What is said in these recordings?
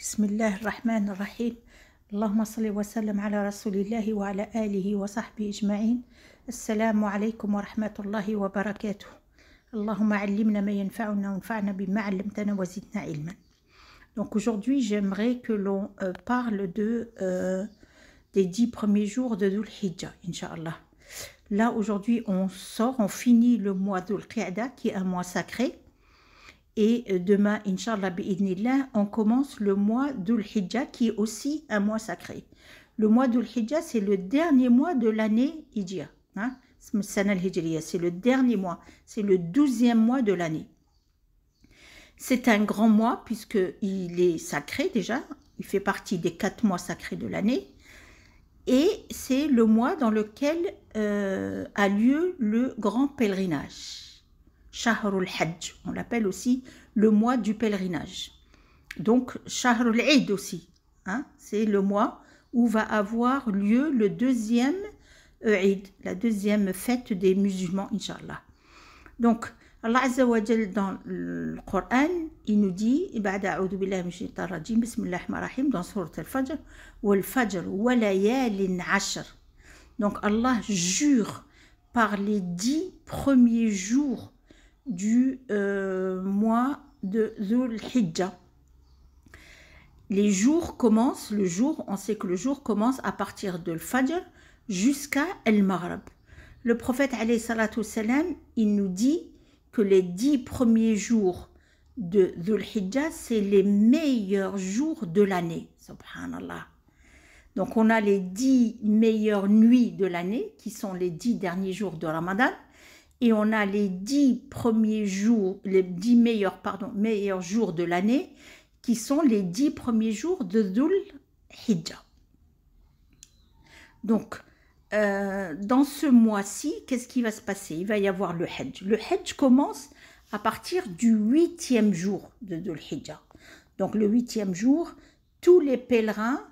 بسم الله الرحمن الرحيم. اللهم صل وسلم على رسول الله وعلى آله وصحبه أجمعين. السلام عليكم ورحمة الله وبركاته. اللهم علمنا ما ينفعنا وانفعنا بما علمتنا وزدنا علما. Donc aujourd'hui j'aimerais que l'on parle des 10 premiers jours de Dhul Hijjah, Inch'Allah. Là aujourd'hui on finit le mois Dhul Qa'da qui est un mois sacré. Et demain, Inch'Allah, bi'idnillah, on commence le mois Dhul Hijjah qui est aussi un mois sacré. Le mois Dhul Hijjah, c'est le dernier mois de l'année Hijjah. Hein? C'est le dernier mois, c'est le 12e mois de l'année. C'est un grand mois puisqu'il est sacré déjà, il fait partie des 4 mois sacrés de l'année. Et c'est le mois dans lequel a lieu le grand pèlerinage. Shahrul Hajj, on l'appelle aussi le mois du pèlerinage. Donc, Shahrul Eid aussi, hein, c'est le mois où va avoir lieu le deuxième Eid, la deuxième fête des musulmans, Inch'Allah. Donc, Allah Azza wa Jal dans le Coran, il nous dit, dans Surat Al-Fajr, wal Fajr wa layalin ashr. Donc, Allah jure par les 10 premiers jours du mois de Dhul Hijjah. Les jours commencent, on sait que le jour commence à partir de Fajr jusqu'à Al-Maghrib. Le prophète alayhi salatu wassalam, il nous dit que les 10 premiers jours de Dhul Hijjah, c'est les meilleurs jours de l'année. Subhanallah. Donc on a les 10 meilleures nuits de l'année, qui sont les 10 derniers jours de Ramadan. Et on a les 10 premiers jours, les 10 meilleurs jours de l'année, qui sont les 10 premiers jours de Dhul Hijjah. Donc, dans ce mois-ci, qu'est-ce qui va se passer? Il va y avoir le Hajj. Le Hajj commence à partir du 8e jour de Dhul Hijjah. Donc, le 8e jour, tous les pèlerins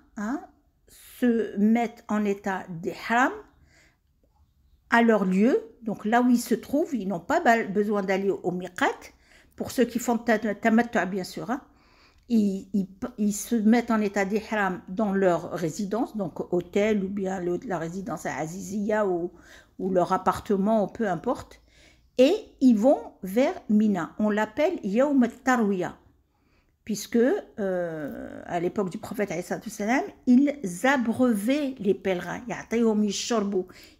se mettent en état d'ihram à leur lieu, donc là où ils se trouvent, ils n'ont pas besoin d'aller au miqat. Pour ceux qui font tamattu' bien sûr, hein, ils se mettent en état d'ihram dans leur résidence, donc hôtel ou bien la résidence à Azizia ou leur appartement, ou peu importe, et ils vont vers Mina. On l'appelle Yawm al-Tarwiyah, puisque à l'époque du prophète ils abreuvaient les pèlerins.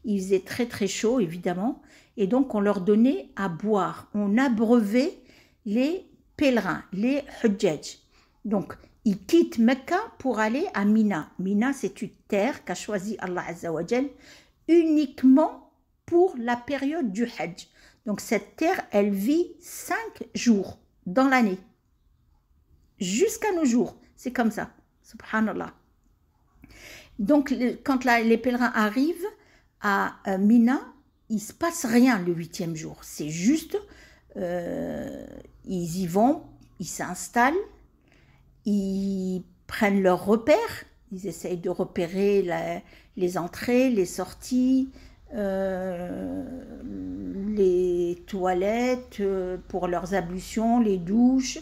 Il faisait très très chaud évidemment, et donc on leur donnait à boire. On abreuvait les pèlerins, les hujjaj. Donc ils quittent Mecca pour aller à Mina. Mina, c'est une terre qu'a choisi Allah Azza wa Jal uniquement pour la période du Hajj. Donc cette terre, elle vit 5 jours dans l'année. Jusqu'à nos jours, c'est comme ça, subhanallah. Donc, quand les pèlerins arrivent à Mina, il ne se passe rien le 8e jour. C'est juste, ils y vont, ils s'installent, ils prennent leurs repères, ils essayent de repérer les entrées, les sorties, les toilettes pour leurs ablutions, les douches,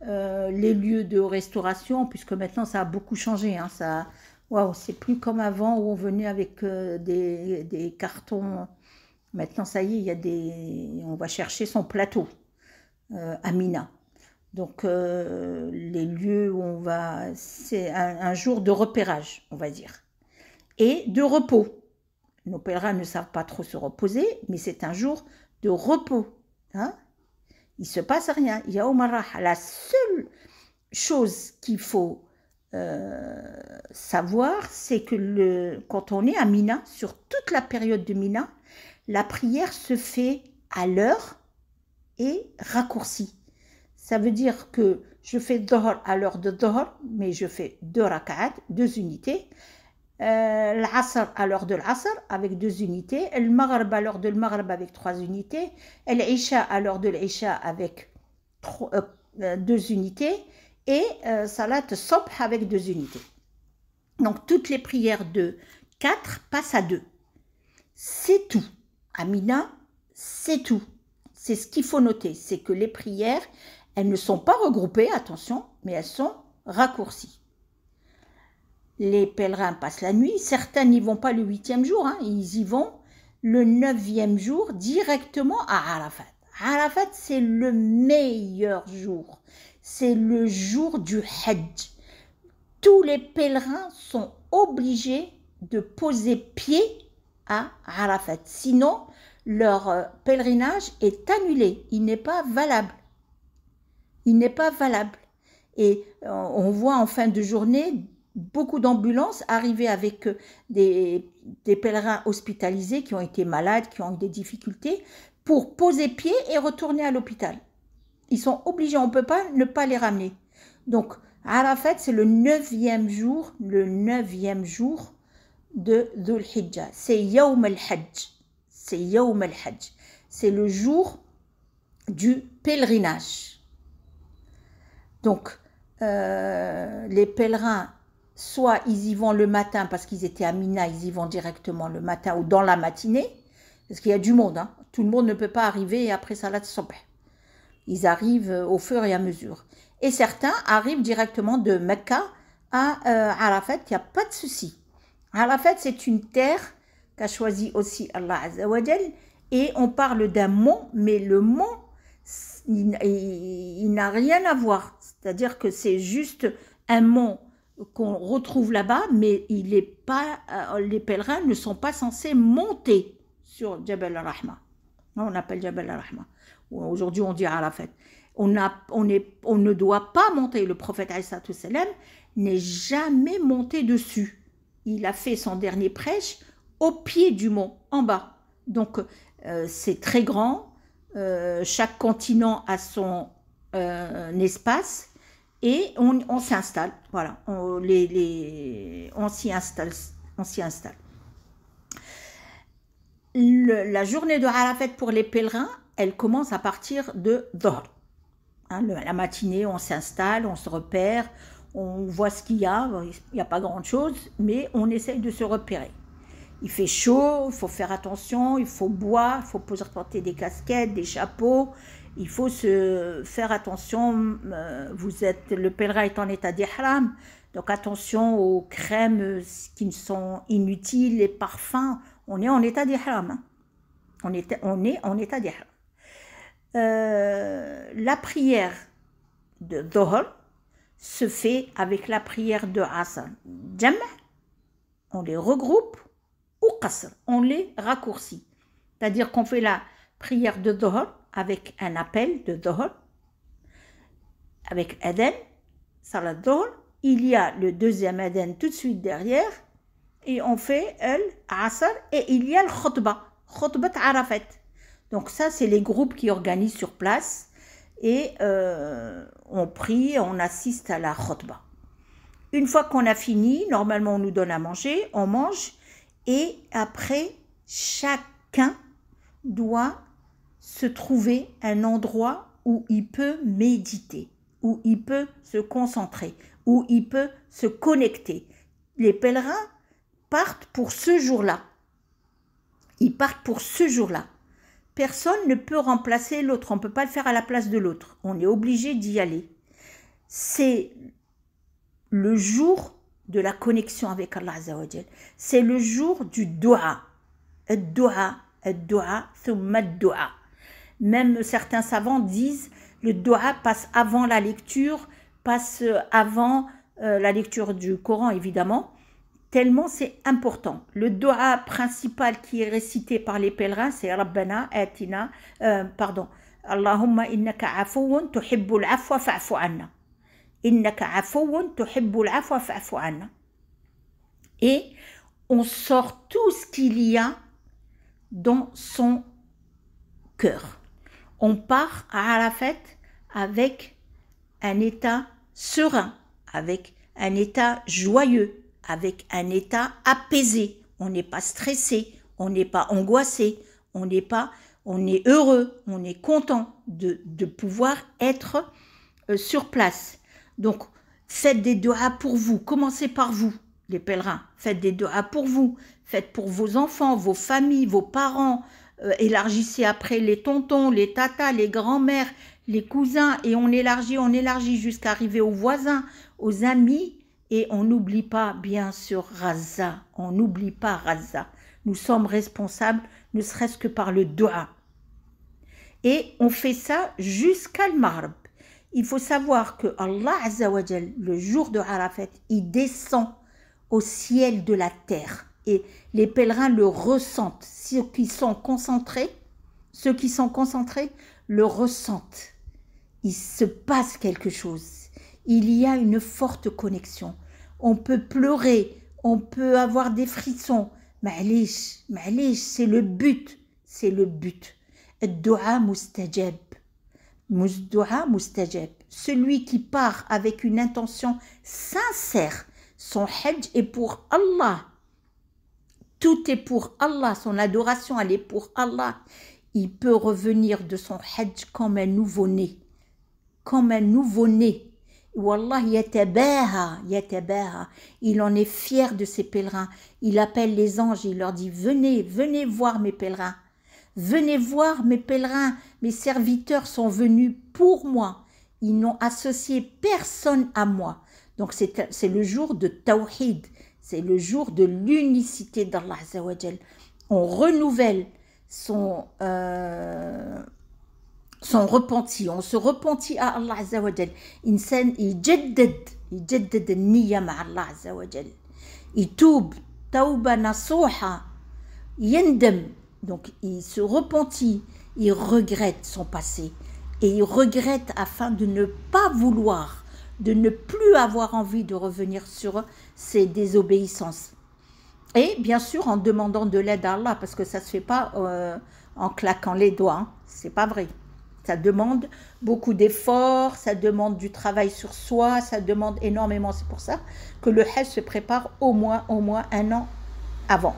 les lieux de restauration, puisque maintenant ça a beaucoup changé, hein, c'est plus comme avant où on venait avec des cartons. Maintenant ça y est, on va chercher son plateau à Mina. Donc les lieux où on va, c'est un jour de repérage, on va dire, et de repos. Nos pèlerins ne savent pas trop se reposer, mais c'est un jour de repos, hein. Il ne se passe rien. La seule chose qu'il faut savoir, c'est que quand on est à Mina, sur toute la période de Mina, la prière se fait à l'heure et raccourcie. Ça veut dire que je fais Dhuhr à l'heure de Dhuhr, mais je fais 2 rak'at, 2 unités. L'Asr à l'heure de l'Asr avec 2 unités, le Maghrib à l'heure de l'Maghrib avec 3 unités, l'Isha à l'heure de l'Isha avec 2 unités, et Salat Sobh avec 2 unités. Donc toutes les prières de 4 passent à 2. C'est tout. À Mina, c'est tout. C'est ce qu'il faut noter, c'est que les prières, elles ne sont pas regroupées, attention, mais elles sont raccourci. Les pèlerins passent la nuit, certains n'y vont pas le 8e jour, hein, ils y vont le 9e jour directement à Arafat. Arafat, c'est le meilleur jour, c'est le jour du Hajj. Tous les pèlerins sont obligés de poser pied à Arafat, sinon leur pèlerinage est annulé, il n'est pas valable. Il n'est pas valable. Et on voit en fin de journée beaucoup d'ambulances arriver avec des pèlerins hospitalisés qui ont été malades, qui ont eu des difficultés, pour poser pied et retourner à l'hôpital. Ils sont obligés, on ne peut pas ne pas les ramener. Donc, Arafat, c'est le 9e jour de Dhul Hijjah. C'est Yawm al-Hajj. C'est Yawm al-Hajj. C'est le jour du pèlerinage. Donc, les pèlerins, soit ils y vont le matin parce qu'ils étaient à Mina, ils y vont directement le matin ou dans la matinée, parce qu'il y a du monde, hein. Tout le monde ne peut pas arriver après Salat Sobh. Ils arrivent au fur et à mesure. Et certains arrivent directement de Mecca à Arafat, il n'y a pas de souci. Arafat, c'est une terre qu'a choisi aussi Allah Azza wa Jal, et on parle d'un mont, mais le mont, il n'a rien à voir. C'est-à-dire que c'est juste un mont qu'on retrouve là-bas, mais il est pas, les pèlerins ne sont pas censés monter sur Jabal al-Rahma. On appelle Jabal al-Rahma. Aujourd'hui, on dit Arafat. On ne doit pas monter. Le prophète alayhi salam n'est jamais monté dessus. Il a fait son dernier prêche au pied du mont, en bas. Donc, c'est très grand. Chaque continent a son espace et on s'installe. Voilà, on s'y installe. La journée de Arafat pour les pèlerins, elle commence à partir de Dhuhr. Hein, la matinée, on s'installe, on se repère, on voit ce qu'il y a. Il n'y a pas grand-chose, mais on essaye de se repérer. Il fait chaud, il faut faire attention, il faut boire, il faut porter des casquettes, des chapeaux. Il faut se faire attention. Le pèlerin est en état d'ihram, donc attention aux crèmes qui sont inutiles, les parfums. On est en état d'ihram. Hein. On est en état d'ihram. La prière de Dhuhr se fait avec la prière de Asr. Jam', on les regroupe, ou Qasr, on les raccourcit. C'est-à-dire qu'on fait la prière de Dhuhr avec un appel de Dhuhr, avec Adhan, Salat Dhuhr. Il y a le deuxième Adhan tout de suite derrière, et on fait Al-Asr, et il y a le Khutbat Arafat. Donc ça, c'est les groupes qui organisent sur place, et on prie, on assiste à la khutbah. Une fois qu'on a fini, normalement on nous donne à manger, on mange, et après, chacun doit se trouver un endroit où il peut méditer, où il peut se concentrer, où il peut se connecter. Les pèlerins partent pour ce jour-là. Ils partent pour ce jour-là. Personne ne peut remplacer l'autre, on ne peut pas le faire à la place de l'autre. On est obligé d'y aller. C'est le jour de la connexion avec Allah Azza wa Jal. C'est le jour du dua. Ad-dua, thumma ad-dua. Même certains savants disent le dua passe avant la lecture, passe avant la lecture du Coran évidemment, tellement c'est important. Le dua principal qui est récité par les pèlerins, c'est Rabbana atina, Allahumma innaka afawun tuhibbul afwa fa'fu anna. Innaka afawun tuhibbul afwa fa'fu anna. Et on sort tout ce qu'il y a dans son cœur. On part à Arafat avec un état serein, avec un état joyeux, avec un état apaisé. On n'est pas stressé, on n'est pas angoissé, on est heureux, on est content de pouvoir être sur place. Donc, faites des doigts pour vous, commencez par vous, les pèlerins, faites des doigts pour vous, faites pour vos enfants, vos familles, vos parents, élargissez après les tontons, les tatas, les grands-mères, les cousins, et on élargit jusqu'à arriver aux voisins, aux amis, et on n'oublie pas, bien sûr, Gaza. On n'oublie pas Gaza. Nous sommes responsables, ne serait-ce que par le dua. Et on fait ça jusqu'à le Maghreb. Il faut savoir que Allah Azza wa Jal, le jour de Arafat, il descend au ciel de la terre. Et les pèlerins le ressentent. Ceux qui sont concentrés le ressentent. Il se passe quelque chose. Il y a une forte connexion. On peut pleurer, on peut avoir des frissons. Ma'lish, c'est le but. C'est le but. Dua mustajab. Dua mustajab. Celui qui part avec une intention sincère, son hajj est pour Allah. Tout est pour Allah, son adoration elle est pour Allah. Il peut revenir de son hajj comme un nouveau-né. Comme un nouveau-né. Wallah, yatabaha. Il en est fier de ses pèlerins. Il appelle les anges, il leur dit, venez voir mes pèlerins. Venez voir mes pèlerins, mes serviteurs sont venus pour moi. Ils n'ont associé personne à moi. Donc c'est le jour de Tawhid, c'est le jour de l'unicité d'Allah Azza wa Jal. On renouvelle son repenti, on se repentit à Allah Azza wa Jal. Insan يجدد النية مع الله عز وجل. يتوب توبة نصوحة يندم. Donc il se repentit, il regrette son passé et il regrette afin de ne pas vouloir, de ne plus avoir envie de revenir sur ses désobéissances. Et bien sûr en demandant de l'aide à Allah, parce que ça ne se fait pas en claquant les doigts, hein. C'est pas vrai. Ça demande beaucoup d'efforts, ça demande du travail sur soi, ça demande énormément. C'est pour ça que le Hajj se prépare au moins 1 an avant.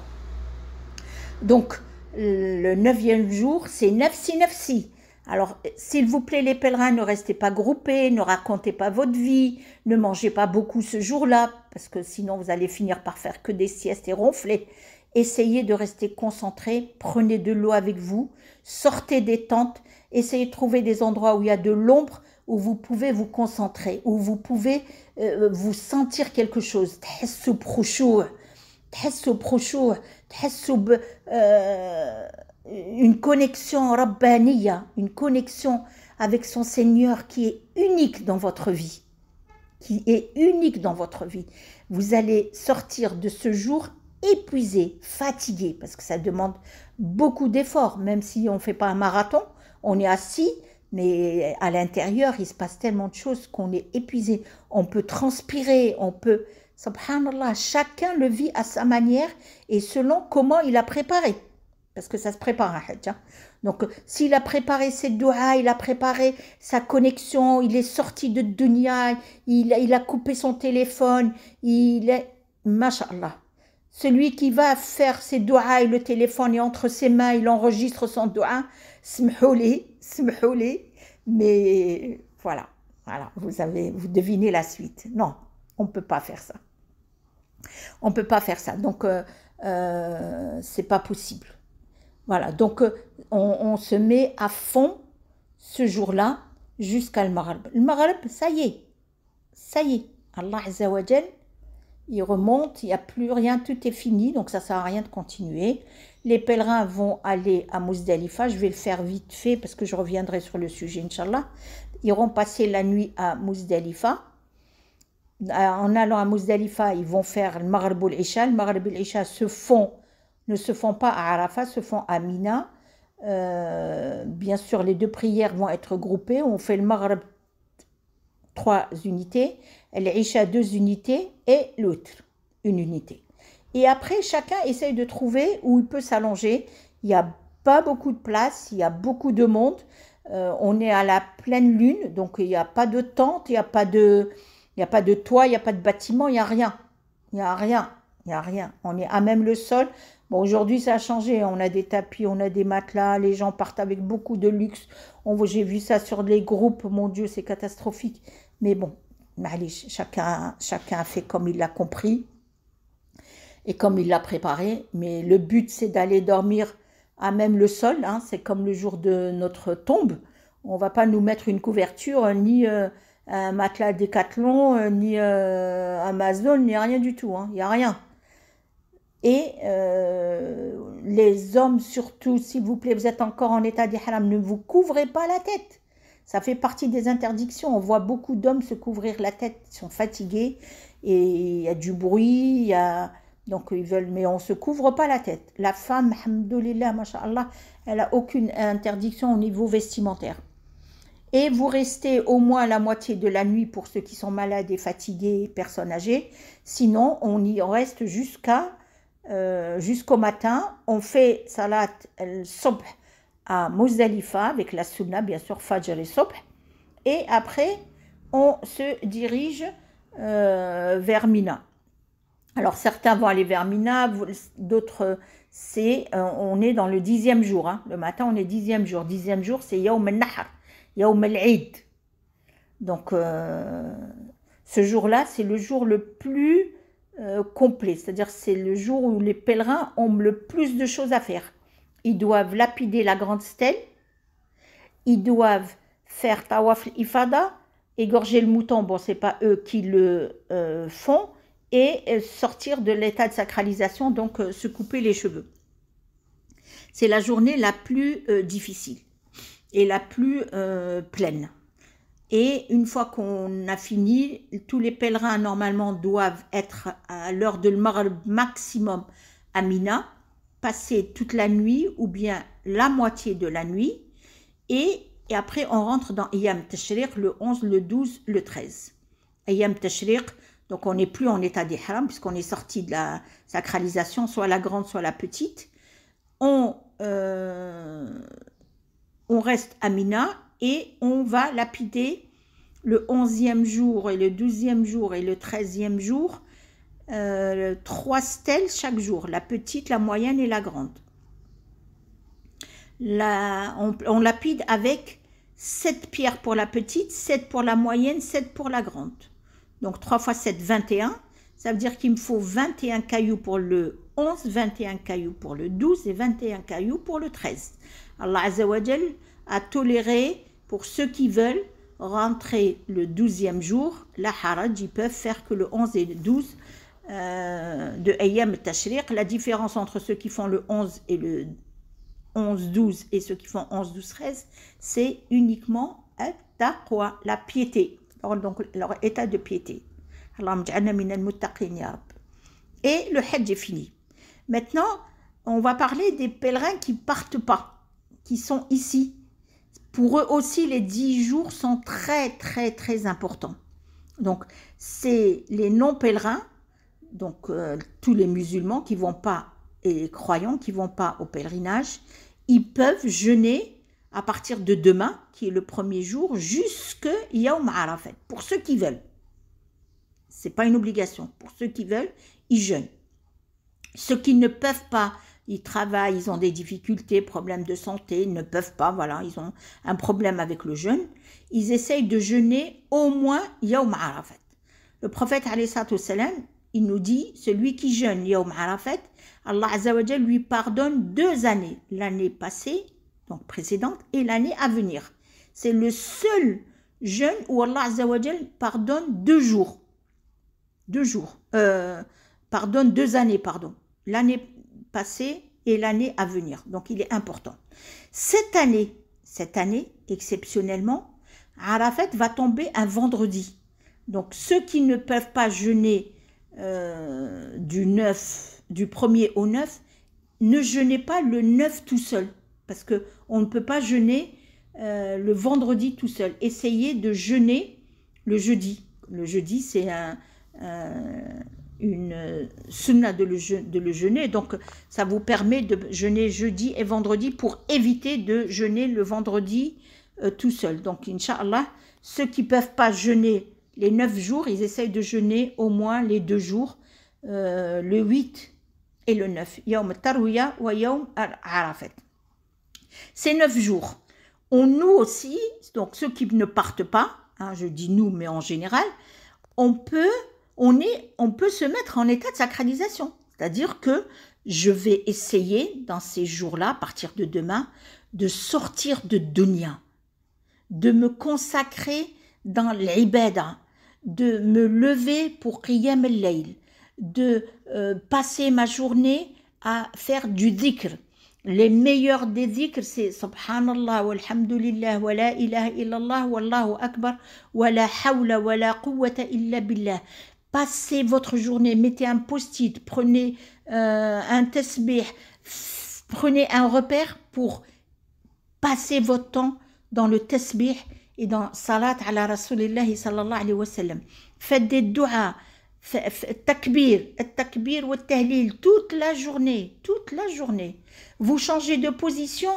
Donc, le 9e jour, c'est nafsi. Alors, s'il vous plaît, les pèlerins, ne restez pas groupés, ne racontez pas votre vie, ne mangez pas beaucoup ce jour-là, parce que sinon vous allez finir par faire que des siestes et ronfler. Essayez de rester concentrés, prenez de l'eau avec vous, sortez des tentes, essayez de trouver des endroits où il y a de l'ombre, où vous pouvez vous concentrer, où vous pouvez vous sentir quelque chose. Une connexion rabbaniya, une connexion avec son Seigneur qui est unique dans votre vie. Vous allez sortir de ce jour épuisé, fatigué, parce que ça demande beaucoup d'efforts, même si on ne fait pas un marathon, on est assis, mais à l'intérieur, il se passe tellement de choses qu'on est épuisé. On peut transpirer, on peut... Subhanallah, chacun le vit à sa manière et selon comment il a préparé. Parce que ça se prépare un hajj. Hein. Donc, s'il a préparé ses doigts, il a préparé sa connexion, il est sorti de dunya, il a coupé son téléphone, il est... Masha'Allah. Celui qui va faire ses doigts et le téléphone est entre ses mains, il enregistre son doigt, smhouli, mais voilà, vous devinez la suite. Non, on ne peut pas faire ça. Donc, c'est pas possible. Voilà, donc on se met à fond ce jour-là jusqu'à le Maghreb. Le Maghreb, ça y est. Allah Azza wa Jal, il remonte, il n'y a plus rien, tout est fini, donc ça ne sert à rien de continuer. Les pèlerins vont aller à Muzdalifa, je vais le faire vite fait parce que je reviendrai sur le sujet, Inch'Allah. Ils iront passer la nuit à Muzdalifa. En allant à Muzdalifa, ils vont faire le Maghreb ou l'Isha. Le Maghreb et l'Isha ne se font pas à Arafat, se font à Mina. Bien sûr, les 2 prières vont être groupées. On fait le Maghreb 3 unités, l'Isha 2 unités et l'autre 1 unité. Et après, chacun essaye de trouver où il peut s'allonger. Il n'y a pas beaucoup de place, il y a beaucoup de monde. On est à la pleine lune, donc il n'y a pas de tente, il n'y a pas de toit, il n'y a pas de bâtiment, il n'y a rien. On est à même le sol. Bon, aujourd'hui, ça a changé. On a des tapis, on a des matelas. Les gens partent avec beaucoup de luxe. J'ai vu ça sur les groupes. Mon Dieu, c'est catastrophique. Mais bon, chacun a fait comme il l'a compris et comme il l'a préparé. Mais le but, c'est d'aller dormir à même le sol. Hein. C'est comme le jour de notre tombe. On ne va pas nous mettre une couverture ni un un matelas Decathlon, ni Amazon, ni rien du tout. Il n'y a rien. Et les hommes surtout, s'il vous plaît, vous êtes encore en état d'ihram, ne vous couvrez pas la tête. Ça fait partie des interdictions. On voit beaucoup d'hommes se couvrir la tête, ils sont fatigués et il y a du bruit, donc ils veulent, mais on ne se couvre pas la tête. La femme, alhamdoulilah, masha'Allah, elle n'a aucune interdiction au niveau vestimentaire. Et vous restez au moins la moitié de la nuit pour ceux qui sont malades et fatigués, personnes âgées. Sinon, on y reste jusqu'au matin. On fait salat al-subh à Muzdalifa avec la sunna, bien sûr, Fajr et Subh. Et après, on se dirige vers Mina. Alors, certains vont aller vers Mina, d'autres, on est dans le 10e jour. Le matin, on est 10e jour. 10e jour, c'est Yawm al-Nahr, Yawm al-Eid. Donc, ce jour-là, c'est le jour le plus complet. C'est-à-dire, c'est le jour où les pèlerins ont le plus de choses à faire. Ils doivent lapider la grande stèle, ils doivent faire tawaf ifada, égorger le mouton, bon c'est pas eux qui le font, et sortir de l'état de sacralisation, donc se couper les cheveux. C'est la journée la plus difficile et la plus pleine. Et une fois qu'on a fini, tous les pèlerins normalement doivent être à l'heure de l'Maghrib maximum à Mina, passer toute la nuit ou bien la moitié de la nuit et après on rentre dans Ayyam Tashriq le 11, le 12, le 13. Ayyam Tashriq, donc on n'est plus en état d'ihram puisqu'on est sorti de la sacralisation, soit la grande, soit la petite. On reste à Mina et on va lapider le 11e jour et le 12e jour et le 13e jour 3 stèles chaque jour, la petite, la moyenne et la grande. On lapide avec 7 pierres pour la petite, 7 pour la moyenne, 7 pour la grande. Donc 3 x 7, 21. Ça veut dire qu'il me faut 21 cailloux pour le 11, 21 cailloux pour le 12 et 21 cailloux pour le 13. Allah Azza wa Jal a toléré pour ceux qui veulent rentrer le 12e jour, la haraj, ils peuvent faire que le 11 et le 12 de Ayyam Tashriq. La différence entre ceux qui font le 11 et le 11-12 et ceux qui font 11-12-13, c'est uniquement at-taqwa, la piété, donc leur état de piété. Et le Hajj est fini. Maintenant, on va parler des pèlerins qui ne partent pas, qui sont ici. Pour eux aussi, les 10 jours sont très, très, très importants. Donc, c'est les non-pèlerins, donc tous les musulmans qui ne vont pas, et les croyants qui ne vont pas au pèlerinage, ils peuvent jeûner à partir de demain, qui est le premier jour, jusqu'à Yawm Arafat, pour ceux qui veulent. Ce n'est pas une obligation. Pour ceux qui veulent, ils jeûnent. Ceux qui ne peuvent pas, ils travaillent, ils ont des difficultés, problèmes de santé, ils ne peuvent pas, voilà, ils ont un problème avec le jeûne, ils essayent de jeûner au moins Yawm Arafat. Le prophète, alayhi salatu wassalam, il nous dit, celui qui jeûne Yawm Arafat, Allah Azza wa Jal lui pardonne 2 années, l'année passée, donc précédente, et l'année à venir. C'est le seul jeûne où Allah Azza wa Jal pardonne 2 jours. 2 jours. Pardonne 2 années, pardon. L'année passée et l'année à venir. Donc il est important. Cette année, exceptionnellement, Arafat va tomber un vendredi. Donc ceux qui ne peuvent pas jeûner du 1er au 9, ne jeûnez pas le 9 tout seul. Parce qu'on ne peut pas jeûner le vendredi tout seul. Essayez de jeûner le jeudi. Le jeudi, c'est une sunna de le jeûner. Donc, ça vous permet de jeûner jeudi et vendredi pour éviter de jeûner le vendredi tout seul. Donc, Inch'Allah, ceux qui ne peuvent pas jeûner les 9 jours, ils essayent de jeûner au moins les 2 jours, le 8 et le 9. Yawm Tarwiya wa Yawm Arafat. Ces 9 jours, nous aussi, donc ceux qui ne partent pas, hein, je dis nous, mais en général, on peut se mettre en état de sacralisation. C'est-à-dire que je vais essayer, dans ces jours-là, à partir de demain, de sortir de dunya, de me consacrer dans l'ibada, de me lever pour qiyam al-layl, de passer ma journée à faire du dhikr. Les meilleurs des dhikrs, c'est Subhanallah, walhamdulillah, wa la ilaha illallah, wallahu akbar, wa la hawla, wa la quwwata illa billah. Passez votre journée, mettez un post-it, prenez un tasbih, prenez un repère pour passer votre temps dans le tasbih et dans salat ala rasulillahi sallallahu alayhi wa sallam. Faites des du'as, takbir, takbir ou tahlil toute la journée, toute la journée. Vous changez de position,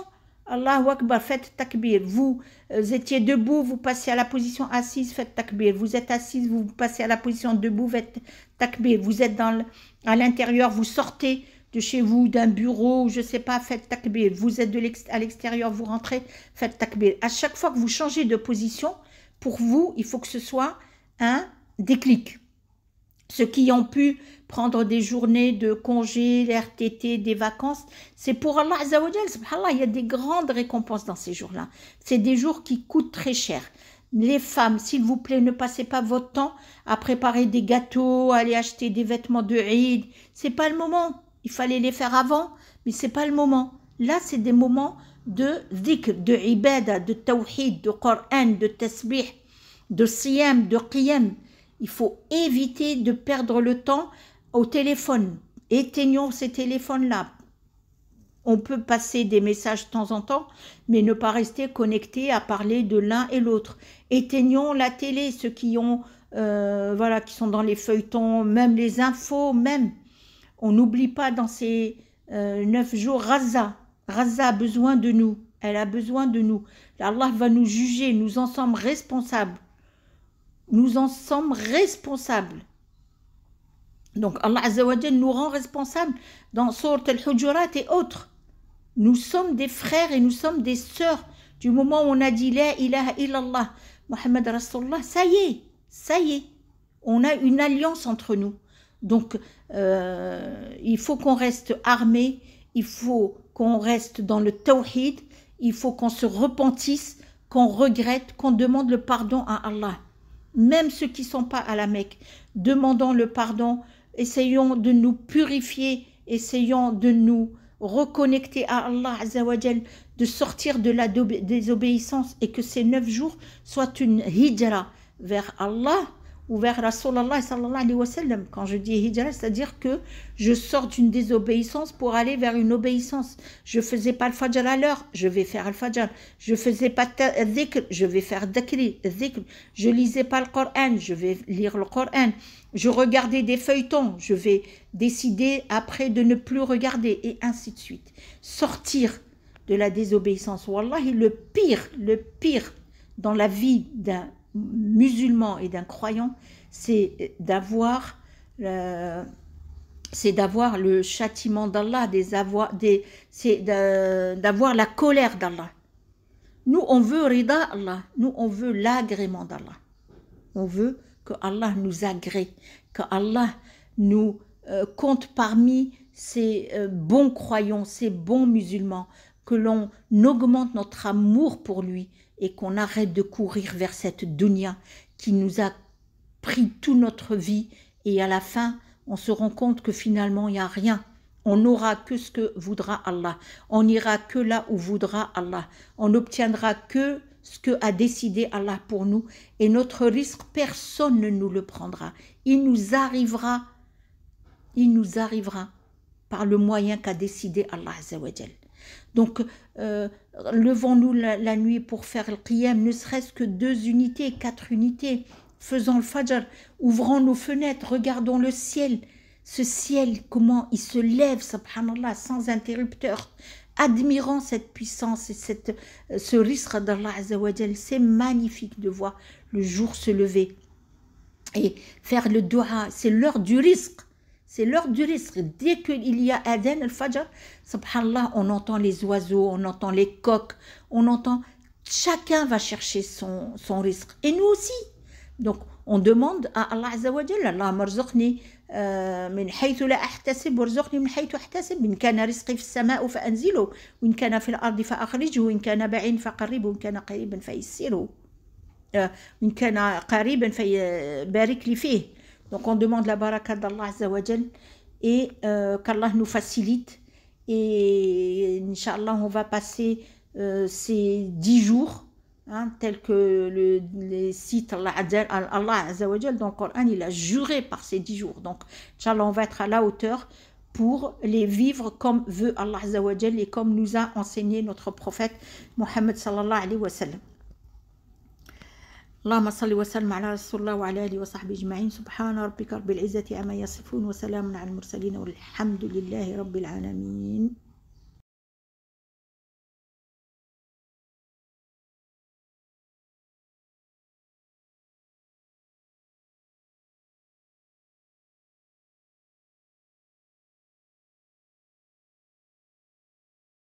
Allahu Akbar, faites takbir. Vous étiez debout, vous passez à la position assise, faites takbir. Vous êtes assise, vous passez à la position debout, faites takbir. Vous êtes à l'intérieur, vous sortez de chez vous, d'un bureau, je ne sais pas, faites takbir. Vous êtes à l'extérieur, vous rentrez, faites takbir. À chaque fois que vous changez de position, pour vous, il faut que ce soit un déclic. Ceux qui ont pu prendre des journées de congés, l'RTT, des vacances, c'est pour Allah Azza wa Jal. Subhanallah, il y a des grandes récompenses dans ces jours-là. C'est des jours qui coûtent très cher. Les femmes, s'il vous plaît, ne passez pas votre temps à préparer des gâteaux, à aller acheter des vêtements de Eid. C'est pas le moment. Il fallait les faire avant, mais c'est pas le moment. Là, c'est des moments de dhikr, de ibada, de tawhid, de Coran, de tasbih, de siyam, de qiyam. Il faut éviter de perdre le temps au téléphone. Éteignons ces téléphones-là. On peut passer des messages de temps en temps, mais ne pas rester connecté à parler de l'un et l'autre. Éteignons la télé, ceux qui ont, voilà, qui sont dans les feuilletons, même les infos, même. On n'oublie pas dans ces 9 jours, Raza a besoin de nous. Elle a besoin de nous. Allah va nous juger, nous en sommes responsables. Nous en sommes responsables. Donc Allah Azza wa Jal nous rend responsables dans Sourate al-Hujurat et autres. Nous sommes des frères et nous sommes des sœurs. Du moment où on a dit La ilaha illallah, Muhammad Rasulullah, ça y est. On a une alliance entre nous. Donc il faut qu'on reste armé, il faut qu'on reste dans le tawhid, il faut qu'on se repentisse, qu'on regrette, qu'on demande le pardon à Allah. Même ceux qui ne sont pas à la Mecque, demandons le pardon, essayons de nous purifier, essayons de nous reconnecter à Allah Azza wa Jal, de sortir de la désobéissance et que ces 9 jours soient une hijra vers Allah ou vers Rasulallah sallallahu alayhi wa sallam. Quand je dis hijra, c'est-à-dire que je sors d'une désobéissance pour aller vers une obéissance. Je ne faisais pas le fajr à l'heure, je vais faire le fajr. Je ne faisais pas dhikr, je vais faire dhikr. Je lisais pas le Coran, je vais lire le Coran. Je regardais des feuilletons, je vais décider après de ne plus regarder, et ainsi de suite. Sortir de la désobéissance. Wallahi, le pire dans la vie d'un musulman et d'un croyant, c'est d'avoir le châtiment d'Allah, c'est d'avoir la colère d'Allah. Nous, on veut rida Allah, nous, on veut l'agrément d'Allah. On veut que Allah nous agrée, que Allah nous compte parmi ces bons croyants, ces bons musulmans, que l'on augmente notre amour pour lui et qu'on arrête de courir vers cette dunya qui nous a pris toute notre vie, et à la fin, on se rend compte que finalement, il n'y a rien. On n'aura que ce que voudra Allah. On n'ira que là où voudra Allah. On n'obtiendra que ce que a décidé Allah pour nous. Et notre risque, personne ne nous le prendra. Il nous arrivera par le moyen qu'a décidé Allah Azza wa Jal. Donc, levons-nous la nuit pour faire le qiyam, ne serait-ce que 2 unités, 4 unités. Faisons le fajr, ouvrons nos fenêtres, regardons le ciel. Ce ciel, comment il se lève, subhanallah, sans interrupteur. Admirant cette puissance et ce risque d'Allah Azza wa Jal. C'est magnifique de voir le jour se lever. Et faire le dua, c'est l'heure du risque. C'est l'heure du risque. Dès qu'il y a adhan al-fajr, subhanallah, on entend les oiseaux, on entend les coqs, on entend... Chacun va chercher son risque. Et nous aussi. Donc, on demande à Allah Azza wa Jalla, Allah marzuqni min haythu la ahtasib warzuqni min haythu ahtasib. In kana rizqi fi as-sama'i fa anzilu, wa in kana fi al-ardi fa akhrijhu, wa in kana ba'in fa qarribhu, wa in kana qariban fa yassiru. إن كان قريبا فيبارك لي فيه. Donc on demande la baraka d'Allah Azza wa Jal et qu'Allah nous facilite. Et Inch'Allah, on va passer ces 10 jours, hein, tels que les sites Allah Azza wa Jal dans le Coran, il a juré par ces 10 jours. Donc Inch'Allah, on va être à la hauteur pour les vivre comme veut Allah Azza wa Jal et comme nous a enseigné notre prophète Mohammed sallallahu alayhi wa sallam. اللهم صل وسلم على رسول الله وعلى آله وصحبه أجمعين. سبحان ربك رب العزة عما يصفون وسلام على المرسلين والحمد لله رب العالمين.